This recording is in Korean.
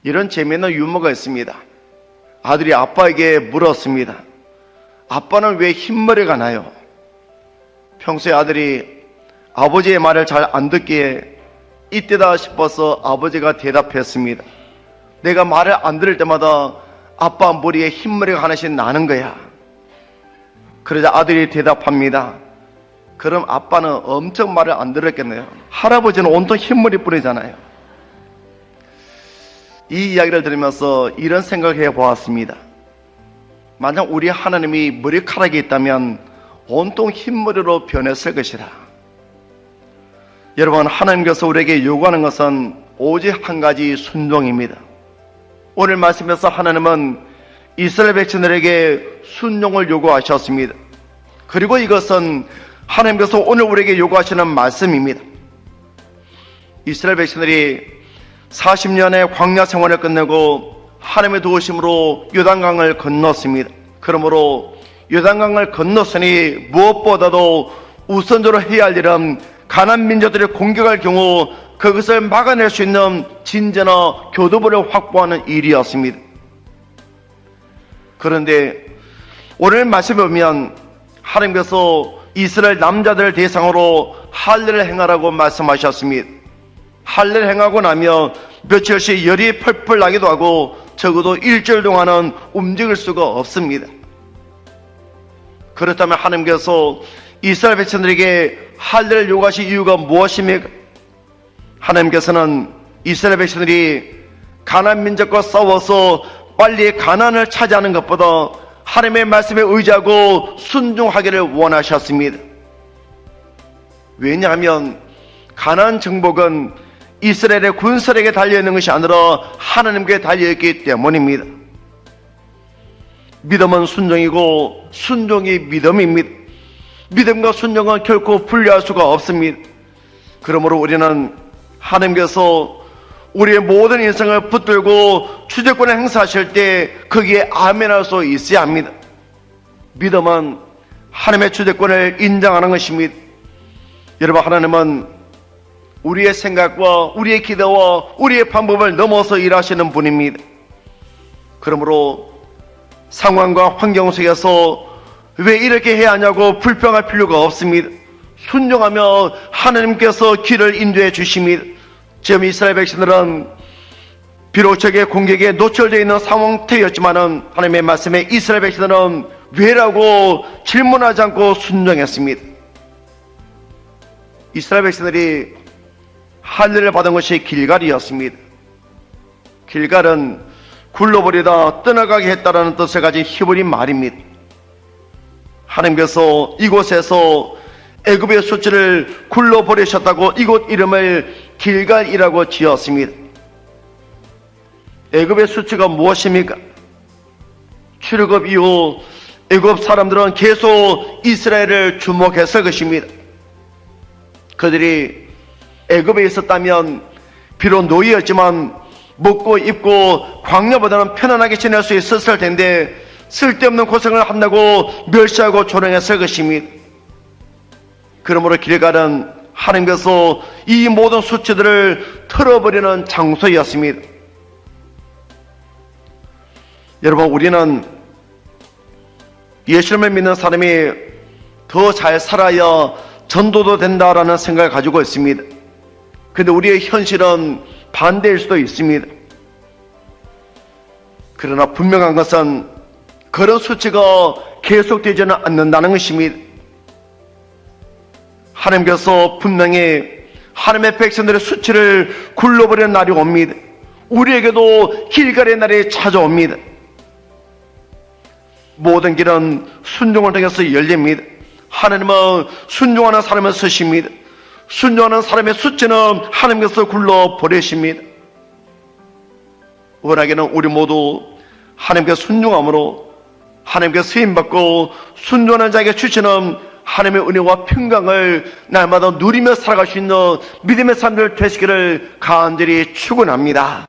이런 재미있는 유머가 있습니다. 아들이 아빠에게 물었습니다. 아빠는 왜 흰머리가 나요? 평소에 아들이 아버지의 말을 잘 안 듣기에 이때다 싶어서 아버지가 대답했습니다. 내가 말을 안 들을 때마다 아빠 머리에 흰머리가 하나씩 나는 거야. 그러자 아들이 대답합니다. 그럼 아빠는 엄청 말을 안 들었겠네요. 할아버지는 온통 흰머리 뿌리잖아요. 이 이야기를 들으면서 이런 생각을 해보았습니다. 만약 우리 하나님이 머리카락이 있다면 온통 흰머리로 변했을 것이라. 여러분, 하나님께서 우리에게 요구하는 것은 오직 한 가지 순종입니다. 오늘 말씀에서 하나님은 이스라엘 백성들에게 순종을 요구하셨습니다. 그리고 이것은 하나님께서 오늘 우리에게 요구하시는 말씀입니다. 이스라엘 백성들이 40년의 광야 생활을 끝내고 하나님의 도우심으로 요단강을 건넜습니다. 그러므로 요단강을 건넜으니 무엇보다도 우선적으로 해야 할 일은 가나안 민족들이 공격할 경우 그것을 막아낼 수 있는 진전어 교두보를 확보하는 일이었습니다. 그런데 오늘 말씀에 보면 하나님께서 이스라엘 남자들을 대상으로 할례를 행하라고 말씀하셨습니다. 할례를 행하고 나면 며칠씩 열이 펄펄 나기도 하고 적어도 일주일 동안은 움직일 수가 없습니다. 그렇다면 하나님께서 이스라엘 백성들에게 할례를 요구하신 이유가 무엇입니까? 하나님께서는 이스라엘 백성들이 가나안 민족과 싸워서 빨리 가나안을 차지하는 것보다 하나님의 말씀에 의지하고 순종하기를 원하셨습니다. 왜냐하면 가나안 정복은 이스라엘의 군사력에 달려있는 것이 아니라 하나님께 달려있기 때문입니다. 믿음은 순종이고 순종이 믿음입니다. 믿음과 순종은 결코 분리할 수가 없습니다. 그러므로 우리는 하나님께서 우리의 모든 인생을 붙들고 주재권을 행사하실 때 거기에 아멘할 수 있어야 합니다. 믿음은 하나님의 주재권을 인정하는 것입니다. 여러분, 하나님은 우리의 생각과 우리의 기대와 우리의 방법을 넘어서 일하시는 분입니다. 그러므로 상황과 환경 속에서 왜 이렇게 해야 하냐고 불평할 필요가 없습니다. 순종하며 하나님께서 길을 인도해 주십니다. 지금 이스라엘 백성들은 비록 적의 공격에 노출되어 있는 상황태였지만 하나님의 말씀에 이스라엘 백성들은 왜라고 질문하지 않고 순종했습니다. 이스라엘 백성들이 할례를 받은 것이 길갈이었습니다. 길갈은 굴러버리다 떠나가게 했다라는 뜻을 가진 히브리 말입니다. 하나님께서 이곳에서 애굽의 수치를 굴러버리셨다고 이곳 이름을 길갈이라고 지었습니다. 애굽의 수치가 무엇입니까? 출애굽 이후 애굽 사람들은 계속 이스라엘을 주목했을 것입니다. 그들이 애굽에 있었다면 비록 노예였지만 먹고 입고 광야보다는 편안하게 지낼 수 있었을 텐데 쓸데없는 고생을 한다고 멸시하고 조롱했을 것입니다. 그러므로 길갈은 하나님께서 이 모든 수치들을 털어버리는 장소였습니다. 여러분, 우리는 예수님을 믿는 사람이 더 잘 살아야 전도도 된다라는 생각을 가지고 있습니다. 그런데 우리의 현실은 반대일 수도 있습니다. 그러나 분명한 것은 그런 수치가 계속되지는 않는다는 것입니다. 하나님께서 분명히 하나님의 백성들의 수치를 굴러버리는 날이 옵니다. 우리에게도 길갈의 날이 찾아옵니다. 모든 길은 순종을 통해서 열립니다. 하나님은 순종하는 사람을 쓰십니다. 순종하는 사람의 수치는 하나님께서 굴러버리십니다. 원하기는 우리 모두 하나님께 순종함으로 하나님께 쓰임받고 순종하는 자에게 주시는 하나님의 은혜와 평강을 날마다 누리며 살아갈 수 있는 믿음의 삶들 되시기를 간절히 축원합니다.